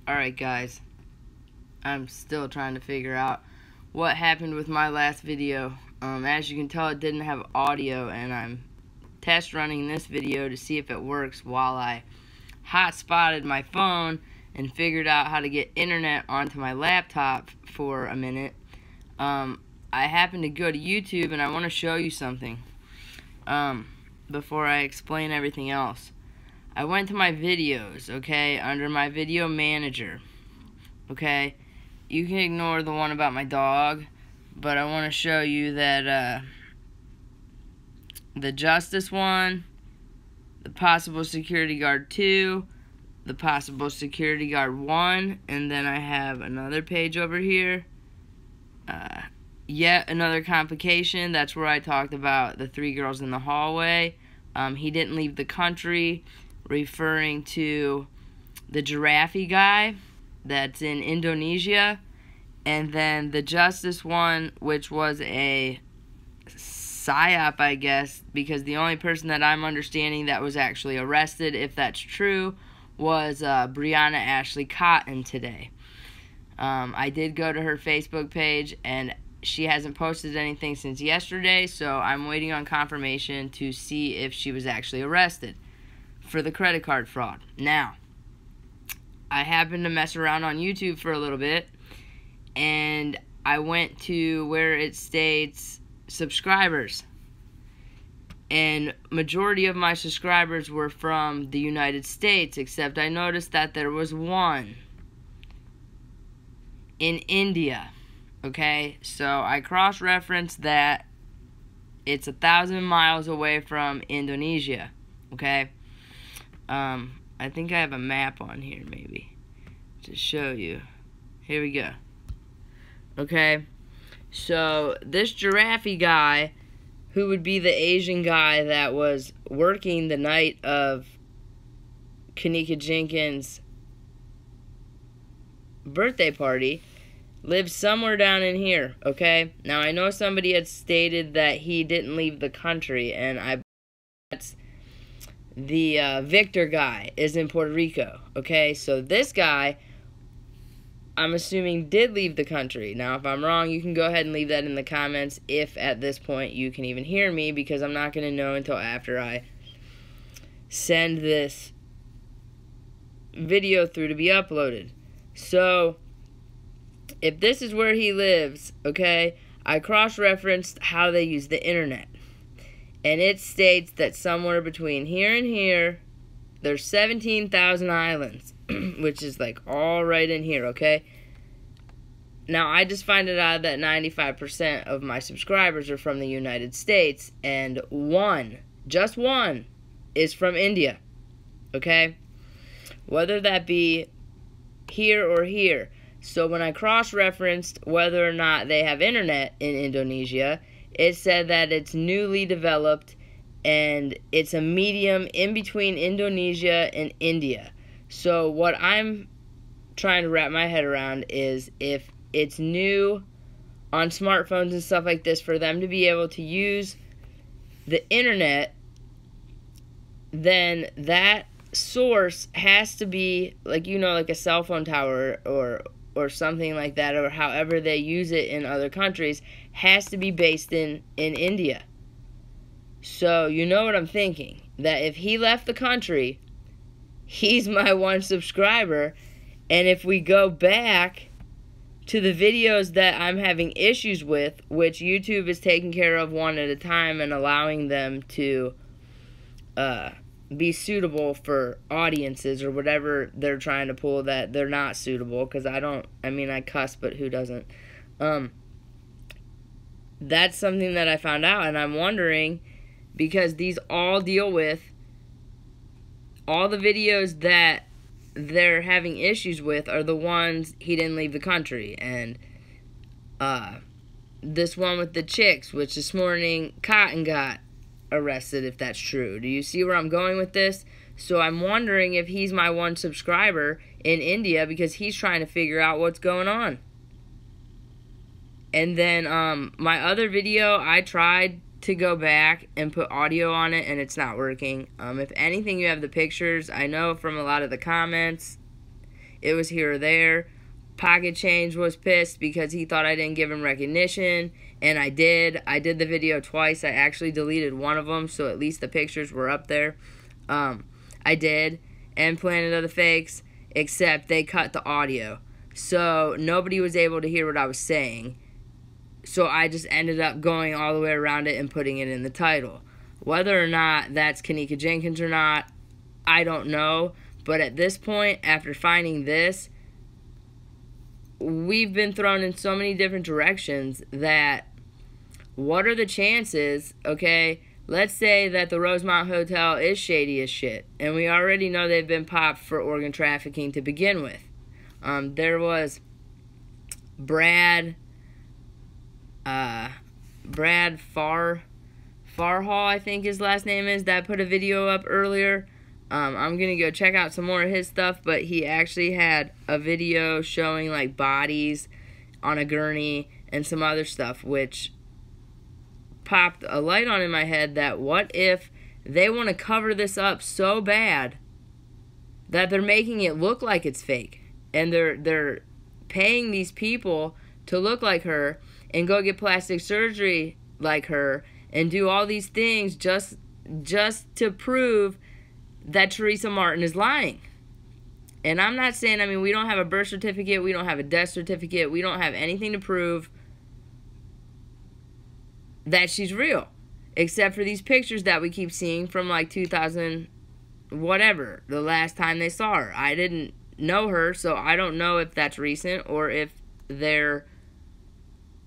Alright guys, I'm still trying to figure out what happened with my last video. As you can tell, it didn't have audio, and I'm test running this video to see if it works while I hotspotted my phone and figured out how to get internet onto my laptop for a minute. I happened to go to YouTube, and I want to show you something before I explain everything else. I went to my videos, okay, under my video manager, okay. You can ignore the one about my dog, but I want to show you that the Justice one, the Possible Security Guard 2, the Possible Security Guard 1, and then I have another page over here, yet another complication. That's where I talked about the 3 girls in the hallway. He didn't leave the country, referring to the giraffe guy that's in Indonesia, and then the Justice one, which was a psyop, I guess, because the only person that I'm understanding that was actually arrested, if that's true, was Breonna Ashley Cotton today. I did go to her Facebook page, and she hasn't posted anything since yesterday, so I'm waiting on confirmation to see if she was actually arrested for the credit card fraud. Now, I happened to mess around on YouTube for a little bit, and I went to where it states subscribers, and majority of my subscribers were from the United States, except I noticed that there was one in India. Okay, so I cross-referenced that it's 1,000 miles away from Indonesia. Okay, I think I have a map on here, maybe, to show you. Here we go. Okay, so this giraffe guy, who would be the Asian guy that was working the night of Kenneka Jenkins' birthday party, lives somewhere down in here, okay? Now, I know somebody had stated that he didn't leave the country, and that's the Victor guy is in Puerto Rico, okay? So this guy, I'm assuming, did leave the country. Now, if I'm wrong, you can go ahead and leave that in the comments if at this point you can even hear me, because I'm not going to know until after I send this video through to be uploaded. So, if this is where he lives, okay, I cross-referenced how they use the internet. And it states that somewhere between here and here, there's 17,000 islands, which is like all right in here, okay? Now, I just find it out that 95% of my subscribers are from the United States, and just one, is from India, okay? Whether that be here or here. So when I cross-referenced whether or not they have internet in Indonesia, it said that it's newly developed and it's a medium in between Indonesia and India. So what I'm trying to wrap my head around is if it's new on smartphones and stuff like this for them to be able to use the internet, then that source has to be, like, you know, like a cell phone tower or something like that, or however they use it in other countries, has to be based in India. So, you know what I'm thinking, that if he left the country, he's my one subscriber, and if we go back to the videos that I'm having issues with, which YouTube is taking care of one at a time and allowing them to be suitable for audiences or whatever they're trying to pull that they're not suitable, because I cuss, but who doesn't? That's something that I found out, and I'm wondering, because these all deal with all the videos that they're having issues with are the ones he didn't leave the country, and this one with the chicks, which this morning Cotton got arrested, if that's true. Do you see where I'm going with this? So I'm wondering if he's my one subscriber in India because he's trying to figure out what's going on. And then my other video, I tried to go back and put audio on it, and it's not working. If anything, you have the pictures. I know from a lot of the comments, It was here or there. Pocket Change was pissed because he thought I didn't give him recognition, and I did. I did the video twice. I actually deleted one of them, so at least the pictures were up there. I did. And Planet of the Fakes, except they cut the audio. So nobody was able to hear what I was saying. So I just ended up going all the way around it and putting it in the title. Whether or not that's Kenneka Jenkins or not, I don't know. But at this point, after finding this, we've been thrown in so many different directions that what are the chances, okay? Let's say that the Rosemont Hotel is shady as shit, and we already know they've been popped for organ trafficking to begin with. There was Brad Farhall, I think his last name is, that put a video up earlier. I'm gonna go check out some more of his stuff, but he actually had a video showing like bodies on a gurney and some other stuff, which popped a light on in my head that what if they want to cover this up so bad that they're making it look like it's fake, and they're paying these people to look like her and go get plastic surgery like her and do all these things just to prove that Teresa Martin is lying. And I'm not saying, I mean, we don't have a birth certificate, we don't have a death certificate, we don't have anything to prove that she's real, except for these pictures that we keep seeing from like 2000 whatever, the last time they saw her. I didn't know her, so I don't know if that's recent or if they're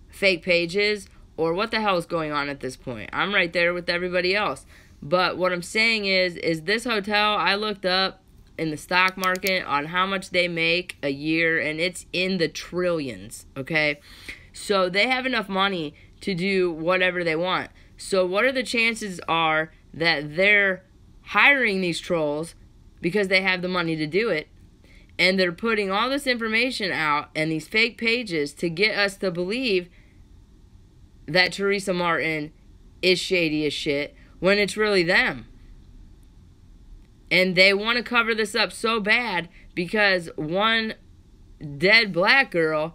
fake pages or what the hell is going on at this point. I'm right there with everybody else. But what I'm saying is this hotel, I looked up in the stock market on how much they make a year, and it's in the trillions, okay? So they have enough money to do whatever they want. So what are the chances are that they're hiring these trolls because they have the money to do it, and they're putting all this information out and these fake pages to get us to believe that Teresa Martin is shady as shit when it's really them. And they want to cover this up so bad because one dead black girl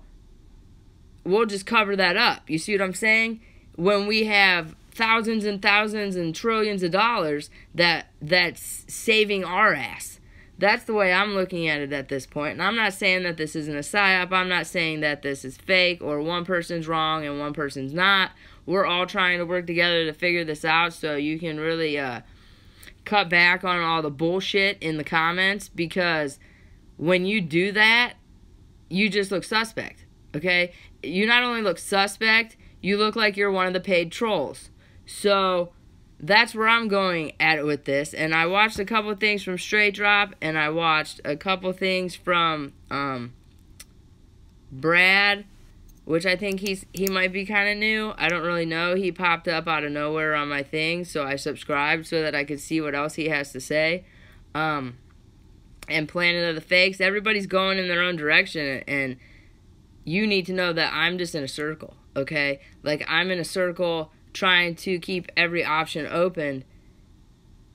will just cover that up. You see what I'm saying? When we have thousands and thousands and trillions of dollars that's saving our ass. That's the way I'm looking at it at this point. And I'm not saying that this isn't a psyop. I'm not saying that this is fake or one person's wrong and one person's not. We're all trying to work together to figure this out so you can really cut back on all the bullshit in the comments, because when you do that, you just look suspect, okay? You not only look suspect, you look like you're one of the paid trolls. So that's where I'm going at it with this. And I watched a couple things from Straight Drop, and I watched a couple things from Brad, which I think he might be kind of new. I don't really know. He popped up out of nowhere on my thing, so I subscribed so that I could see what else he has to say. And Planet of the Fakes. Everybody's going in their own direction, and you need to know that I'm just in a circle, okay? Like, I'm in a circle trying to keep every option open.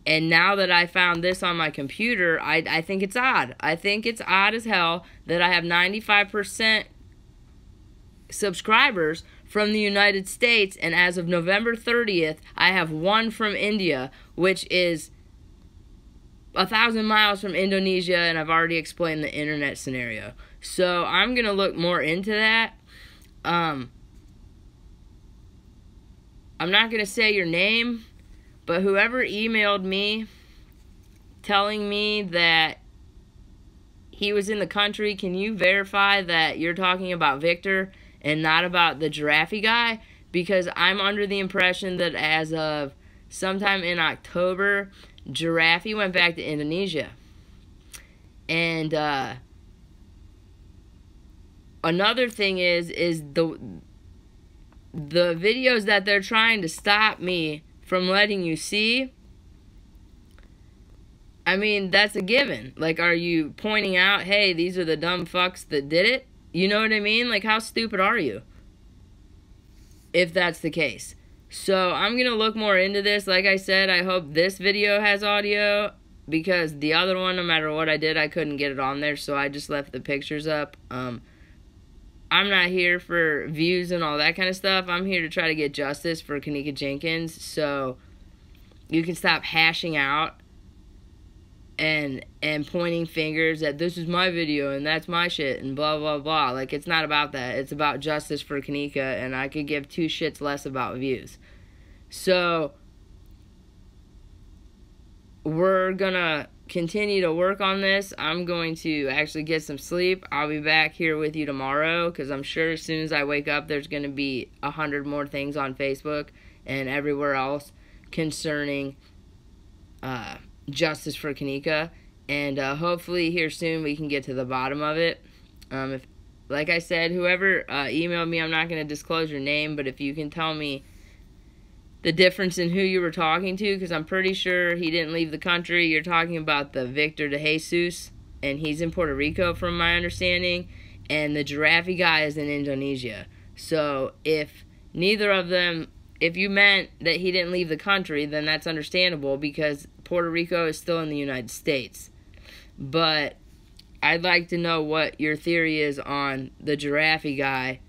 And now that I found this on my computer, I think it's odd. I think it's odd as hell that I have 95% subscribers from the United States, and as of November 30th, I have one from India, which is 1,000 miles from Indonesia, and I've already explained the internet scenario. So I'm going to look more into that. I'm not going to say your name, but whoever emailed me telling me that he was in the country, can you verify that you're talking about Victor and not about the Giraffe guy? Because I'm under the impression that as of sometime in October, Giraffe went back to Indonesia. And another thing is the videos that they're trying to stop me from letting you see, I mean, that's a given. Like, are you pointing out, hey, these are the dumb fucks that did it? You know what I mean? Like, how stupid are you? If that's the case. So, I'm going to look more into this. Like I said, I hope this video has audio. because the other one, no matter what I did, I couldn't get it on there, so I just left the pictures up. I'm not here for views and all that kind of stuff. I'm here to try to get justice for Kenneka Jenkins, so you can stop hashing out and pointing fingers at this is my video and that's my shit and blah blah blah. Like, it's not about that. It's about justice for Kenneka, and I could give two shits less about views. So we're gonna continue to work on this. I'm going to actually get some sleep. I'll be back here with you tomorrow, because I'm sure as soon as I wake up there's gonna be 100 more things on Facebook and everywhere else concerning justice for Kenneka, and hopefully here soon we can get to the bottom of it. If, like I said, whoever emailed me, I'm not going to disclose your name, but if you can tell me the difference in who you were talking to, because I'm pretty sure he didn't leave the country. You're talking about the Victor de Jesus, and he's in Puerto Rico from my understanding, and the Giraffe guy is in Indonesia. So if neither of them, if you meant that he didn't leave the country, then that's understandable, because Puerto Rico is still in the United States. But I'd like to know what your theory is on the Giraffe guy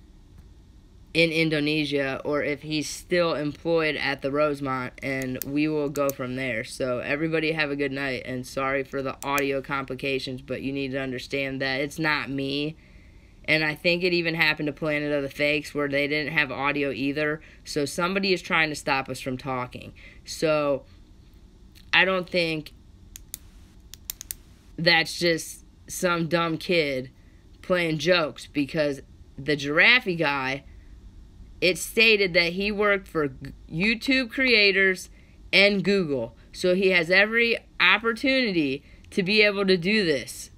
in Indonesia, or if he's still employed at the Rosemont, and we will go from there. So everybody have a good night, and sorry for the audio complications, but you need to understand that it's not me. And I think it even happened to Planet of the Fakes, where they didn't have audio either. So somebody is trying to stop us from talking. So I don't think that's just some dumb kid playing jokes, because the Giraffe guy, it stated that he worked for YouTube creators and Google. So he has every opportunity to be able to do this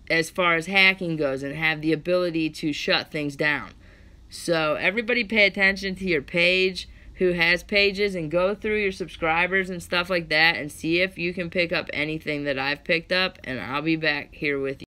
as far as hacking goes, and have the ability to shut things down. So everybody pay attention to your page, who has pages, and go through your subscribers and stuff like that, and see if you can pick up anything that I've picked up, and I'll be back here with you.